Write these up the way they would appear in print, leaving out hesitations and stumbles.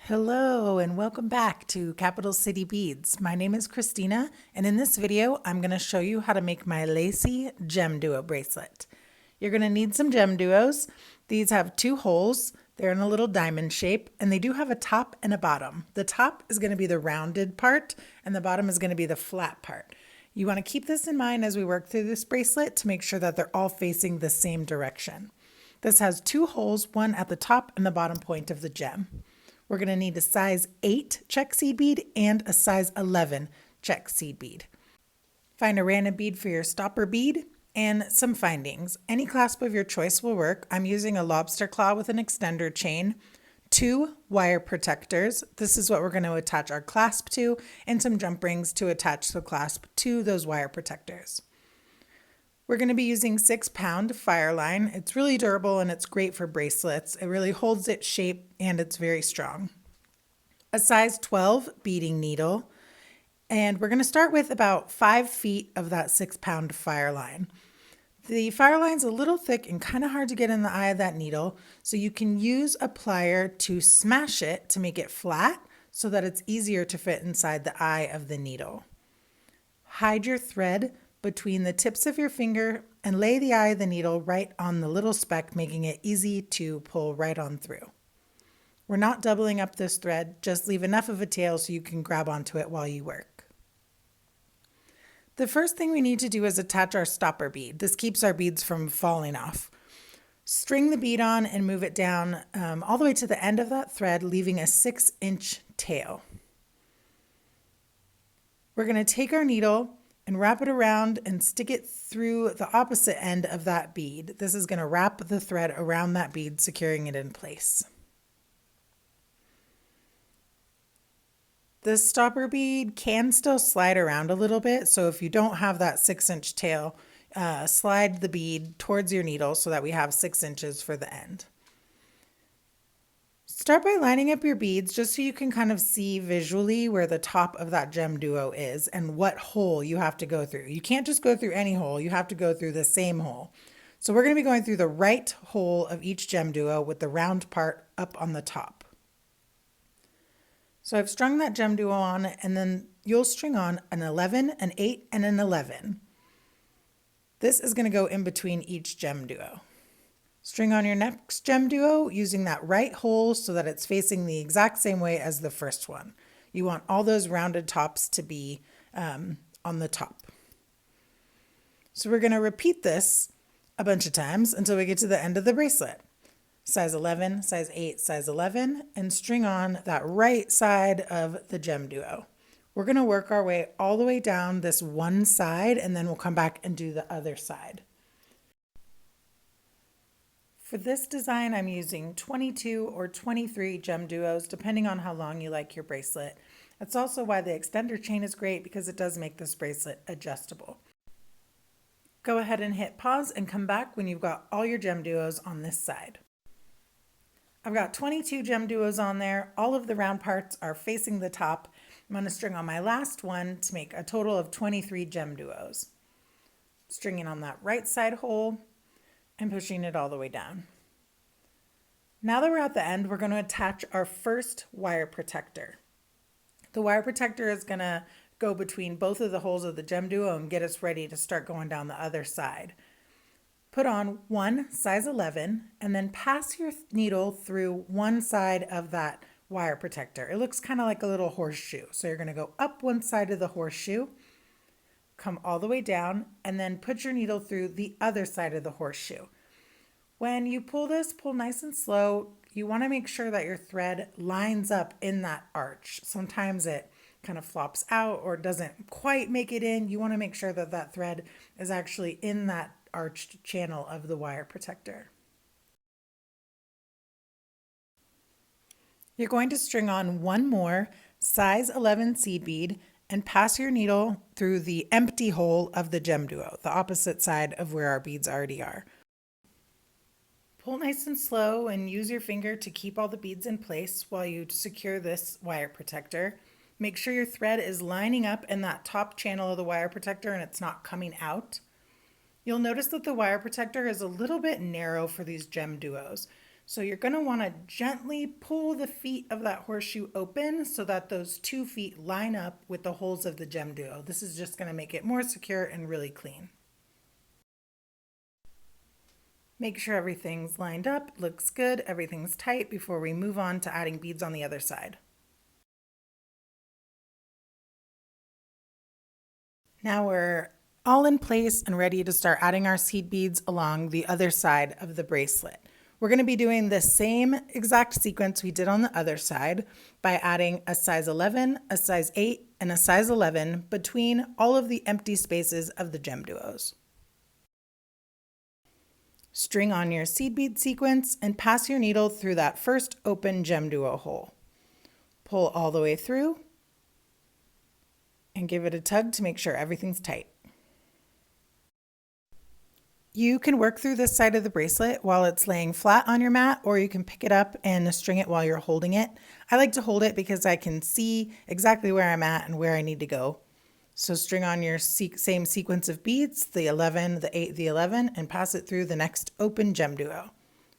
Hello and welcome back to Capital City Beads. My name is Christina, and in this video I'm going to show you how to make my Lacy Gemduo bracelet. You're going to need some Gemduos. These have two holes. They're in a little diamond shape, and they do have a top and a bottom. The top is going to be the rounded part, and the bottom is going to be the flat part. You want to keep this in mind as we work through this bracelet to make sure that they're all facing the same direction. This has two holes, one at the top and the bottom point of the gem. We're going to need a size 8 check seed bead and a size 11 check seed bead. Find a random bead for your stopper bead and some findings. Any clasp of your choice will work. I'm using a lobster claw with an extender chain, 2 wire protectors. This is what we're going to attach our clasp to, and some jump rings to attach the clasp to those wire protectors. We're going to be using 6-pound fire line. It's really durable and it's great for bracelets. It really holds its shape and it's very strong. A size 12 beading needle. And we're going to start with about 5 feet of that 6-pound fire line. The fire line's a little thick and kind of hard to get in the eye of that needle, so you can use a plier to smash it to make it flat so that it's easier to fit inside the eye of the needle. Hide your thread between the tips of your finger and lay the eye of the needle right on the little speck, making it easy to pull right on through. We're not doubling up this thread, just leave enough of a tail so you can grab onto it while you work. The first thing we need to do is attach our stopper bead. This keeps our beads from falling off. String the bead on and move it down all the way to the end of that thread, leaving a 6-inch tail. We're going to take our needle and wrap it around and stick it through the opposite end of that bead. This is going to wrap the thread around that bead, securing it in place. The stopper bead can still slide around a little bit, so if you don't have that 6-inch tail, slide the bead towards your needle so that we have 6 inches for the end. Start by lining up your beads just so you can kind of see visually where the top of that Gemduo is and what hole you have to go through. You can't just go through any hole, you have to go through the same hole. So we're going to be going through the right hole of each Gemduo with the round part up on the top. So I've strung that Gemduo on, and then you'll string on an 11, an 8, and an 11. This is going to go in between each Gemduo. String on your next Gemduo using that right hole so that it's facing the exact same way as the first one. You want all those rounded tops to be on the top. So we're going to repeat this a bunch of times until we get to the end of the bracelet. Size 11, size 8, size 11, and string on that right side of the Gemduo. We're going to work our way all the way down this one side, and then we'll come back and do the other side. For this design, I'm using 22 or 23 Gemduos, depending on how long you like your bracelet. That's also why the extender chain is great, because it does make this bracelet adjustable. Go ahead and hit pause and come back when you've got all your Gemduos on this side. I've got 22 Gemduos on there. All of the round parts are facing the top. I'm going to string on my last one to make a total of 23 Gemduos. Stringing on that right side hole and pushing it all the way down. Now that we're at the end, we're going to attach our first wire protector. The wire protector is going to go between both of the holes of the Gemduo and get us ready to start going down the other side. Put on one size 11 and then pass your needle through one side of that wire protector. It looks kind of like a little horseshoe. So you're going to go up one side of the horseshoe, come all the way down, and then put your needle through the other side of the horseshoe. When you pull this, pull nice and slow. You want to make sure that your thread lines up in that arch. Sometimes it kind of flops out or doesn't quite make it in. You want to make sure that that thread is actually in that arched channel of the wire protector. You're going to string on one more size 11 seed bead and pass your needle through the empty hole of the Gemduo, the opposite side of where our beads already are. Pull nice and slow and use your finger to keep all the beads in place while you secure this wire protector. Make sure your thread is lining up in that top channel of the wire protector and it's not coming out. You'll notice that the wire protector is a little bit narrow for these Gemduos. So you're going to want to gently pull the feet of that horseshoe open so that those 2 feet line up with the holes of the Gemduo. This is just going to make it more secure and really clean. Make sure everything's lined up, looks good, everything's tight before we move on to adding beads on the other side. Now we're all in place and ready to start adding our seed beads along the other side of the bracelet. We're going to be doing the same exact sequence we did on the other side by adding a size 11, a size 8, and a size 11 between all of the empty spaces of the Gemduos. String on your seed bead sequence and pass your needle through that first open Gemduo hole. Pull all the way through and give it a tug to make sure everything's tight. You can work through this side of the bracelet while it's laying flat on your mat, or you can pick it up and string it while you're holding it. I like to hold it because I can see exactly where I'm at and where I need to go. So string on your same sequence of beads, the 11, the 8, the 11, and pass it through the next open Gemduo.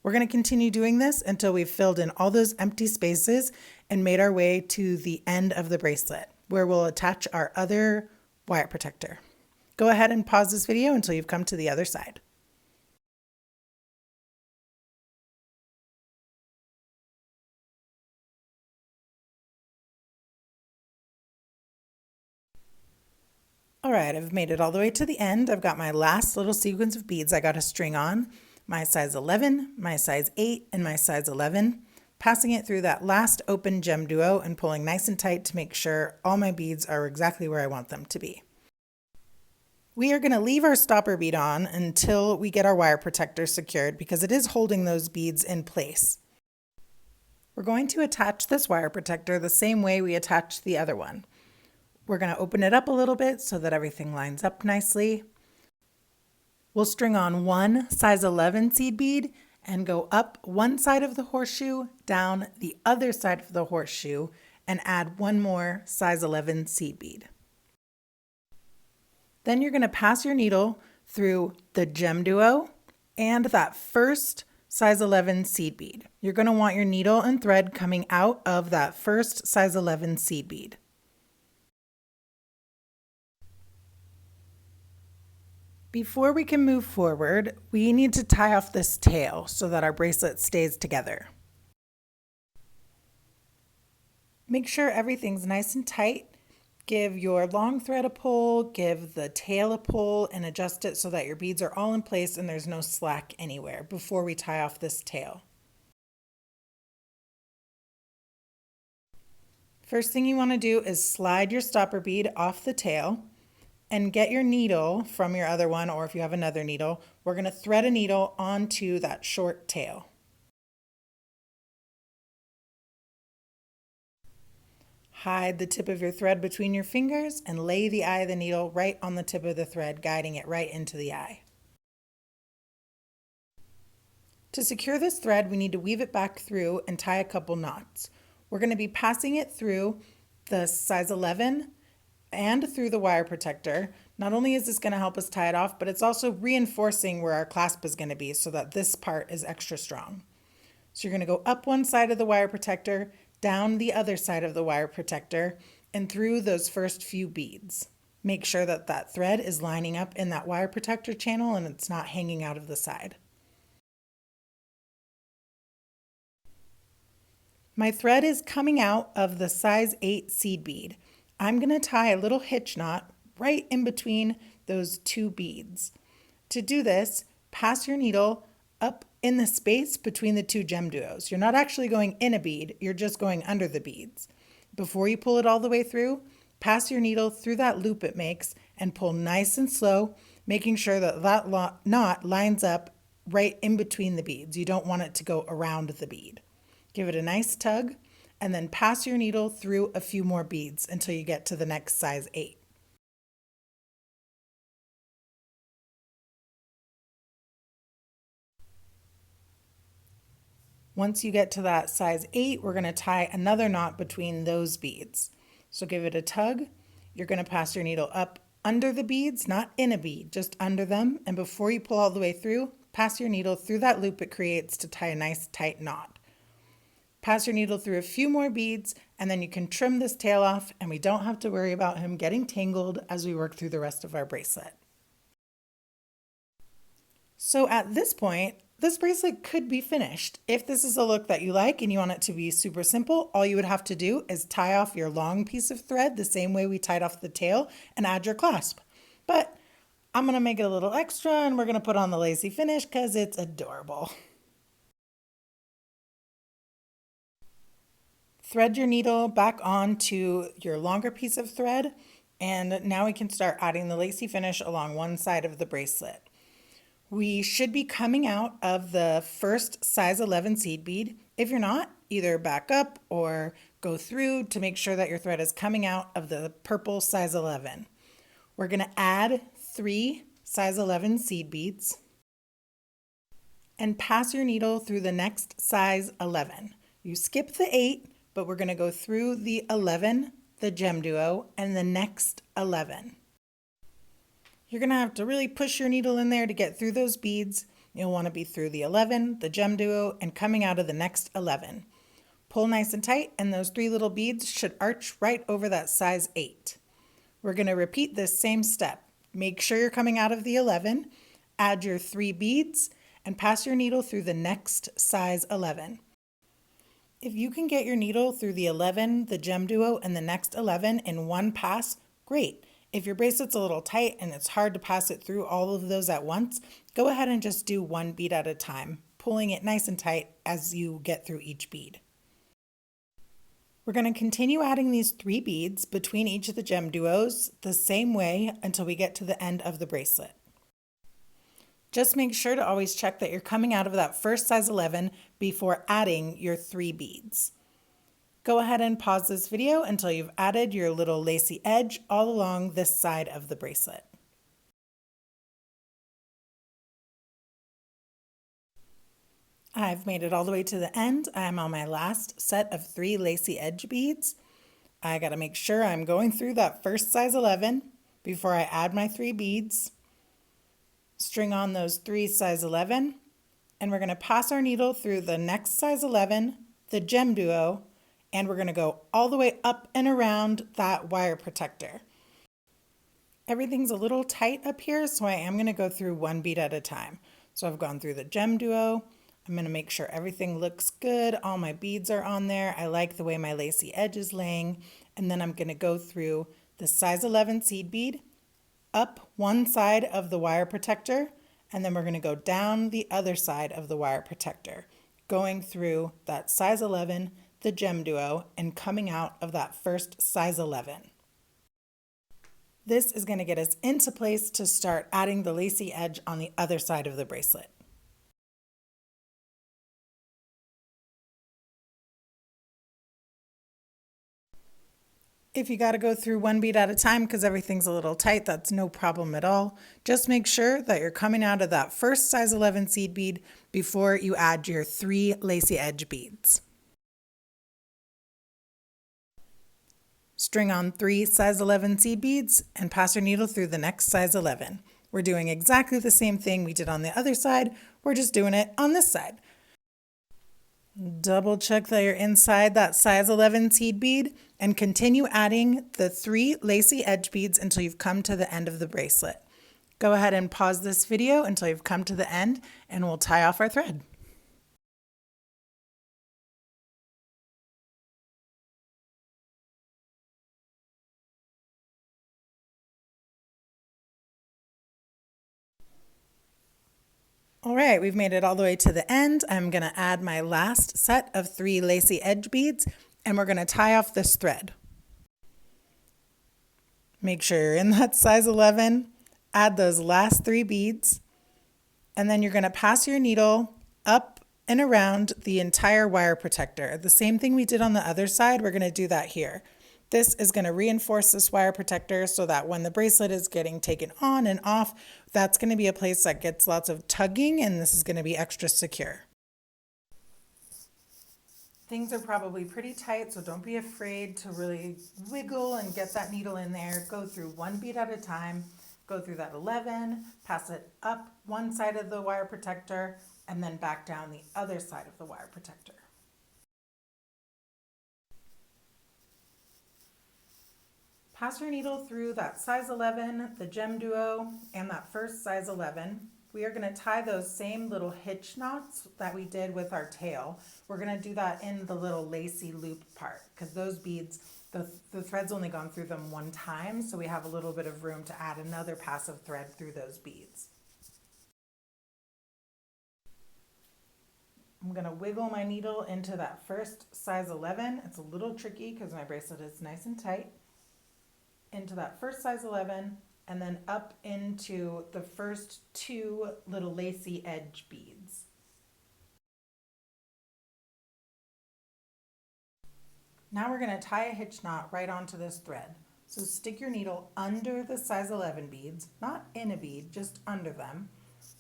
We're going to continue doing this until we've filled in all those empty spaces and made our way to the end of the bracelet, where we'll attach our other wire protector. Go ahead and pause this video until you've come to the other side. All right, I've made it all the way to the end. I've got my last little sequence of beads I got to string on, my size 11, my size 8, and my size 11, passing it through that last open Gemduo and pulling nice and tight to make sure all my beads are exactly where I want them to be. We are going to leave our stopper bead on until we get our wire protector secured because it is holding those beads in place. We're going to attach this wire protector the same way we attached the other one. We're going to open it up a little bit so that everything lines up nicely. We'll string on one size 11 seed bead and go up one side of the horseshoe, down the other side of the horseshoe, and add one more size 11 seed bead. Then you're going to pass your needle through the Gemduo and that first size 11 seed bead. You're going to want your needle and thread coming out of that first size 11 seed bead. Before we can move forward, we need to tie off this tail so that our bracelet stays together. Make sure everything's nice and tight. Give your long thread a pull, give the tail a pull, and adjust it so that your beads are all in place and there's no slack anywhere before we tie off this tail. First thing you want to do is slide your stopper bead off the tail and get your needle from your other one, or if you have another needle, we're going to thread a needle onto that short tail. Hide the tip of your thread between your fingers and lay the eye of the needle right on the tip of the thread, guiding it right into the eye. To secure this thread, we need to weave it back through and tie a couple knots. We're going to be passing it through the size 11 and through the wire protector. Not only is this going to help us tie it off, but it's also reinforcing where our clasp is going to be so that this part is extra strong. So you're going to go up one side of the wire protector, down the other side of the wire protector, and through those first few beads. Make sure that that thread is lining up in that wire protector channel and it's not hanging out of the side. My thread is coming out of the size 8 seed bead. I'm going to tie a little hitch knot right in between those two beads. To do this, pass your needle up in the space between the two Gemduos. You're not actually going in a bead, you're just going under the beads. Before you pull it all the way through, pass your needle through that loop it makes and pull nice and slow, making sure that that knot lines up right in between the beads. You don't want it to go around the bead. Give it a nice tug, and then pass your needle through a few more beads until you get to the next size 8. Once you get to that size 8, we're going to tie another knot between those beads. So give it a tug. You're going to pass your needle up under the beads, not in a bead, just under them. And before you pull all the way through, pass your needle through that loop it creates to tie a nice tight knot. Pass your needle through a few more beads, and then you can trim this tail off, and we don't have to worry about him getting tangled as we work through the rest of our bracelet. So at this point, this bracelet could be finished. If this is a look that you like and you want it to be super simple, all you would have to do is tie off your long piece of thread the same way we tied off the tail and add your clasp. But I'm going to make it a little extra, and we're going to put on the lacy finish because it's adorable. Thread your needle back onto your longer piece of thread, and now we can start adding the lacy finish along one side of the bracelet. We should be coming out of the first size 11 seed bead. If you're not, either back up or go through to make sure that your thread is coming out of the purple size 11. We're going to add 3 size 11 seed beads and pass your needle through the next size 11. You skip the 8, but we're going to go through the 11, the Gemduo, and the next 11. You're going to have to really push your needle in there to get through those beads. You'll want to be through the 11, the Gemduo, and coming out of the next 11. Pull nice and tight, and those 3 little beads should arch right over that size 8. We're going to repeat this same step. Make sure you're coming out of the 11, add your 3 beads, and pass your needle through the next size 11. If you can get your needle through the 11, the Gemduo, and the next 11 in one pass, great. If your bracelet's a little tight and it's hard to pass it through all of those at once, go ahead and just do 1 bead at a time, pulling it nice and tight as you get through each bead. We're going to continue adding these 3 beads between each of the Gemduos the same way until we get to the end of the bracelet. Just make sure to always check that you're coming out of that first size 11 before adding your 3 beads. Go ahead and pause this video until you've added your little lacy edge all along this side of the bracelet. I've made it all the way to the end. I'm on my last set of 3 lacy edge beads. I got to make sure I'm going through that first size 11 before I add my 3 beads. String on those 3 size 11, and we're going to pass our needle through the next size 11, the Gemduo, and we're going to go all the way up and around that wire protector. Everything's a little tight up here, so I am going to go through 1 bead at a time. So I've gone through the Gemduo. I'm going to make sure everything looks good. All my beads are on there. I like the way my lacy edge is laying. And then I'm going to go through the size 11 seed bead, up one side of the wire protector, and then we're going to go down the other side of the wire protector, going through that size 11, the Gemduo, and coming out of that first size 11. This is going to get us into place to start adding the lacy edge on the other side of the bracelet. If you got to go through 1 bead at a time because everything's a little tight, that's no problem at all. Just make sure that you're coming out of that first size 11 seed bead before you add your 3 lacy edge beads. String on 3 size 11 seed beads and pass your needle through the next size 11. We're doing exactly the same thing we did on the other side. We're just doing it on this side. Double check that you're inside that size 11 seed bead and continue adding the 3 lacy edge beads until you've come to the end of the bracelet. Go ahead and pause this video until you've come to the end, and we'll tie off our thread. All right, we've made it all the way to the end. I'm going to add my last set of 3 lacy edge beads, and we're going to tie off this thread. Make sure you're in that size 11, add those last 3 beads, and then you're going to pass your needle up and around the entire wire protector. The same thing we did on the other side, we're going to do that here. This is going to reinforce this wire protector so that when the bracelet is getting taken on and off, that's going to be a place that gets lots of tugging, and this is going to be extra secure. Things are probably pretty tight, so don't be afraid to really wiggle and get that needle in there. Go through 1 bead at a time. Go through that 11, pass it up one side of the wire protector, and then back down the other side of the wire protector. Pass your needle through that size 11, the Gemduo, and that first size 11. We are going to tie those same little hitch knots that we did with our tail. We're going to do that in the little lacy loop part because those beads, the thread's only gone through them one time, so we have a little bit of room to add another pass of thread through those beads. I'm going to wiggle my needle into that first size 11. It's a little tricky because my bracelet is nice and tight. Into that first size 11 and then up into the first two little lacy edge beads. Now we're going to tie a hitch knot right onto this thread. So stick your needle under the size 11 beads, not in a bead, just under them.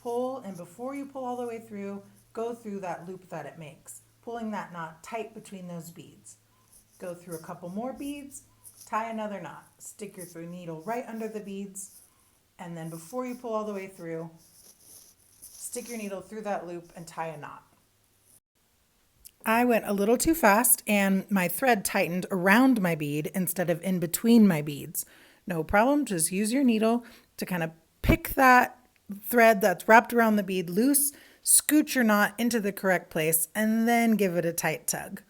Pull, and before you pull all the way through, go through that loop that it makes, pulling that knot tight between those beads. Go through a couple more beads, tie another knot. Stick your needle right under the beads, and then before you pull all the way through, stick your needle through that loop and tie a knot. I went a little too fast and my thread tightened around my bead instead of in between my beads. No problem, just use your needle to kind of pick that thread that's wrapped around the bead loose, scoot your knot into the correct place, and then give it a tight tug.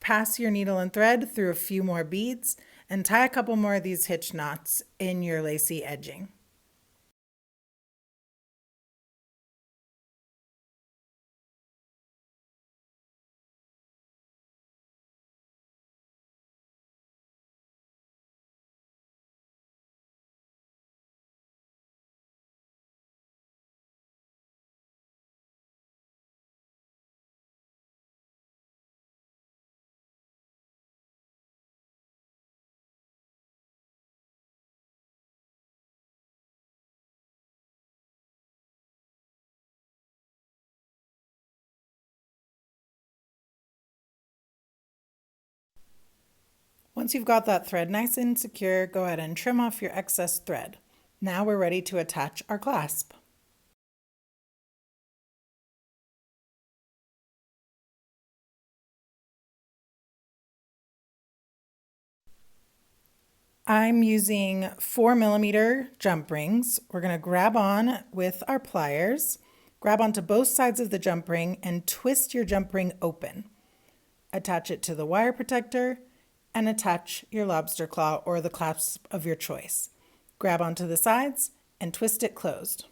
Pass your needle and thread through a few more beads and tie a couple more of these hitch knots in your lacy edging. Once you've got that thread nice and secure, go ahead and trim off your excess thread. Now we're ready to attach our clasp. I'm using 4mm jump rings. We're going to grab on with our pliers, grab onto both sides of the jump ring and twist your jump ring open. Attach it to the wire protector and attach your lobster claw or the clasp of your choice. Grab onto the sides and twist it closed.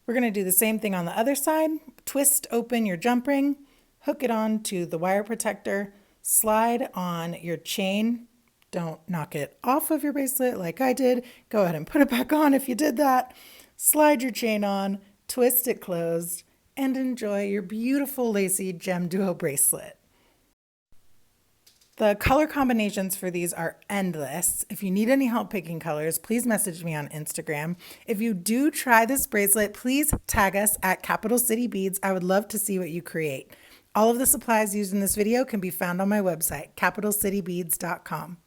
We're going to do the same thing on the other side. Twist open your jump ring, hook it on to the wire protector, slide on your chain. Don't knock it off of your bracelet like I did. Go ahead and put it back on if you did that. Slide your chain on, twist it closed, and enjoy your beautiful Lacy Gemduo bracelet. The color combinations for these are endless. If you need any help picking colors, please message me on Instagram. If you do try this bracelet, please tag us at Capital City Beads. I would love to see what you create. All of the supplies used in this video can be found on my website, capitalcitybeads.com.